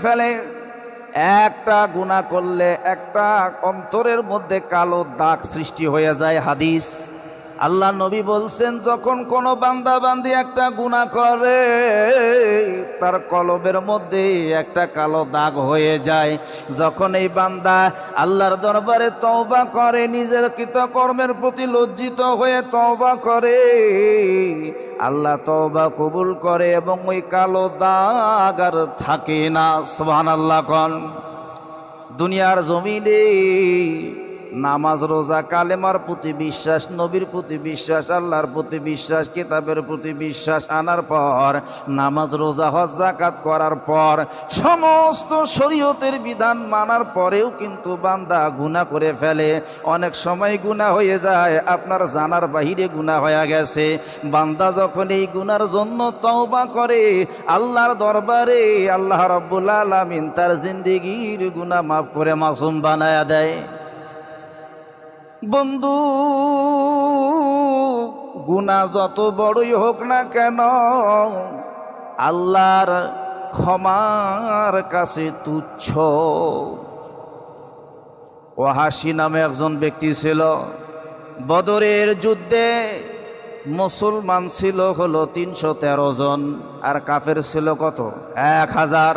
ফেলে। একটা গুনাহ করলে একটা অন্তরের মধ্যে কালো দাগ সৃষ্টি হয়ে যায়। হাদিস, আল্লাহ নবী বলছেন, যখন কোনো বান্দা বান্দি একটা গুনাহ করে তার কলবের মধ্যে একটা কালো দাগ হয়ে যায়। যখন এই বান্দা আল্লাহর দরবারে তওবা করে, নিজের কৃতকর্মের প্রতি লজ্জিত হয়ে তওবা করে, আল্লাহ তওবা কবুল করে এবং ওই কালো দাগ আর থাকে না। সুবহানাল্লাহ। কোন দুনিয়ার জমিনে নামাজ, রোজা, কালেমার প্রতি বিশ্বাস, নবীর প্রতি বিশ্বাস, আল্লাহর প্রতি বিশ্বাস, কিতাবের প্রতি বিশ্বাস আনার পর, নামাজ, রোজা, হজ, যাকাত করার পর, সমস্ত শরীয়তের বিধান মানার পরেও কিন্তু বান্দা গুনাহ করে ফেলে। অনেক সময় গুনাহ হয়ে যায় আপনার জানার বাহিরে গুনাহ হয়ে গেছে। বান্দা যখন এই গুনার জন্য তওবা করে আল্লাহর দরবারে, আল্লাহ রাব্বুল আলামিন তার জিন্দেগীর গুনাহ মাফ করে মাসুম বানায়া দেয়। বন্ধু, গুনাহ যত বড়ই হোক না কেন আল্লাহর ক্ষমার কাছে তুচ্ছ। ওয়াহাশী নামে একজন ব্যক্তি ছিল। বদরের যুদ্ধে মুসলমান ছিল হলো 313 জন, আর কাফের ছিল কত? 1000।